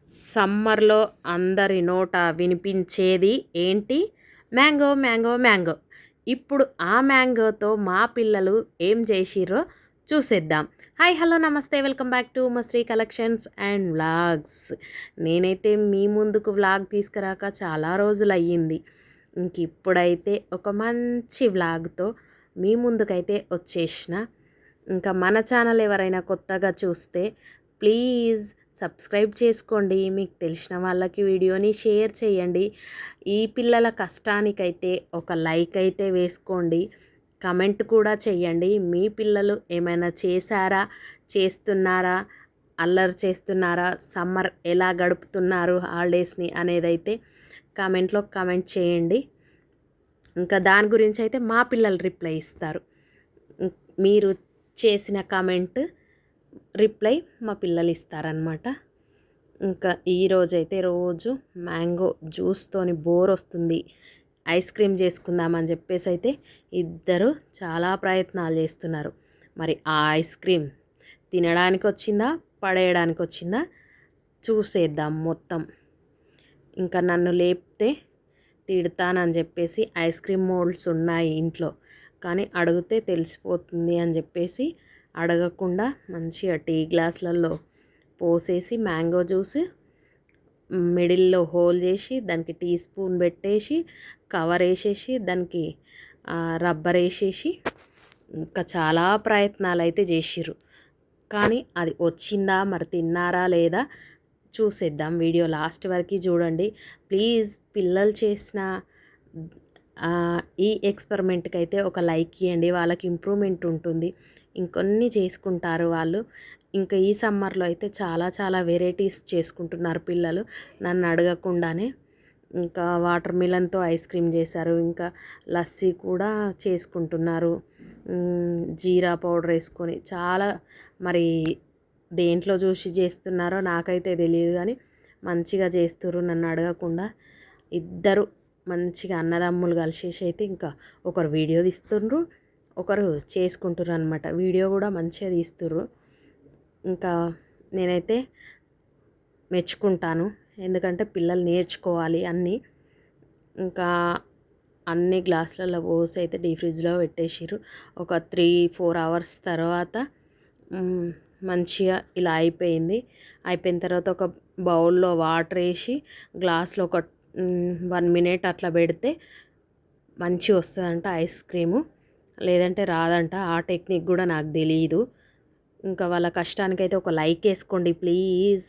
సమ్మర్లో అందరి నోట వినిపించేది ఏంటి? Mango, mango, mango. ఇప్పుడు ఆ మ్యాంగోతో మా పిల్లలు ఏం చేసిర్రో చూసేద్దాం. Hi, hello, namaste, welcome back to Mashri collections and vlogs. నేనైతే మీ ముందుకు వ్లాగ్ తీసుకురాక చాలా రోజులయ్యింది. ఇప్పుడైతే ఒక మంచి వ్లాగ్తో మీ ముందుకైతే వచ్చేసిన. ఇంకా మన ఛానల్ ఎవరైనా కొత్తగా చూస్తే ప్లీజ్ సబ్స్క్రైబ్ చేసుకోండి. మీకు తెలిసిన వాళ్ళకి వీడియోని షేర్ చేయండి. ఈ పిల్లల కష్టానికైతే ఒక లైక్ అయితే వేసుకోండి. కమెంట్ కూడా చేయండి. మీ పిల్లలు ఏమైనా చేశారా, చేస్తున్నారా, అల్లరి చేస్తున్నారా, సమ్మర్ ఎలా గడుపుతున్నారు హాలిడేస్ని అనేదైతే కామెంట్లో కామెంట్ చేయండి. ఇంకా దాని గురించి అయితే మా పిల్లలు రిప్లై ఇస్తారు. మీరు చేసిన కామెంట్ రిప్లై మా పిల్లలు ఇస్తారనమాట. ఇంకా ఈరోజైతే రోజు మ్యాంగో జ్యూస్తోని బోర్ వస్తుంది, ఐస్ క్రీమ్ చేసుకుందామని చెప్పేసి అయితే ఇద్దరు చాలా ప్రయత్నాలు చేస్తున్నారు. మరి ఆ ఐస్ క్రీమ్ తినడానికి వచ్చిందా, పడేయడానికి వచ్చిందా చూసేద్దాం మొత్తం. ఇంకా నన్ను లేపితే తిడతానని చెప్పేసి ఐస్ క్రీమ్ మోల్డ్స్ ఉన్నాయి ఇంట్లో, కానీ అడిగితే తెలిసిపోతుంది అని చెప్పేసి అడగకుండా మంచిగా టీ గ్లాసులలో పోసేసి మ్యాంగో జ్యూస్ మిడిల్లో హోల్ చేసి దానికి టీ స్పూన్ పెట్టేసి కవర్ వేసేసి దానికి రబ్బర్ వేసేసి ఇంకా చాలా ప్రయత్నాలు అయితే చేసిర్రు. కానీ అది వచ్చిందా, మరి తిన్నారా లేదా చూసేద్దాం. వీడియో లాస్ట్ వరకు చూడండి ప్లీజ్. పిల్లలు చేసిన ఈ ఎక్స్పెరిమెంట్కి అయితే ఒక లైక్ ఇవ్వండి, వాళ్ళకి ఇంప్రూవ్మెంట్ ఉంటుంది, ఇంకొన్ని చేసుకుంటారు వాళ్ళు. ఇంకా ఈ సమ్మర్లో అయితే చాలా చాలా వెరైటీస్ చేసుకుంటున్నారు పిల్లలు నన్ను అడగకుండానే. ఇంకా వాటర్ మిలన్తో ఐస్ క్రీమ్ చేశారు, ఇంకా లస్సీ కూడా చేసుకుంటున్నారు జీరా పౌడర్ వేసుకొని. చాలా మరి దేంట్లో చూసి చేస్తున్నారో నాకైతే తెలియదు, కానీ మంచిగా చేస్తుర్రు నన్ను అడగకుండా. ఇద్దరు మంచిగా అన్నదమ్ములు కలిసేసి అయితే ఇంకా ఒకరు వీడియో తీస్తుండ్రు, ఒకరు చేసుకుంటుర్రు అనమాట. వీడియో కూడా మంచిగా తీస్తుర్రు. ఇంకా నేనైతే మెచ్చుకుంటాను, ఎందుకంటే పిల్లలు నేర్చుకోవాలి అన్నీ. ఇంకా అన్ని గ్లాసులలో పోసి అయితే డీ ఫ్రిడ్జ్లో పెట్టేసిర్రు. ఒక 3-4 అవర్స్ తర్వాత మంచిగా ఇలా అయిపోయింది. అయిపోయిన తర్వాత ఒక బౌల్లో వాటర్ వేసి గ్లాస్లో ఒక 1 మినిట్ అట్లా పెడితే మంచిగా వస్తుందంట ఐస్ క్రీము, లేదంటే రాదంట. ఆ టెక్నిక్ కూడా నాకు తెలియదు. ఇంకా వాళ్ళ కష్టానికైతే ఒక లైక్ వేసుకోండి ప్లీజ్.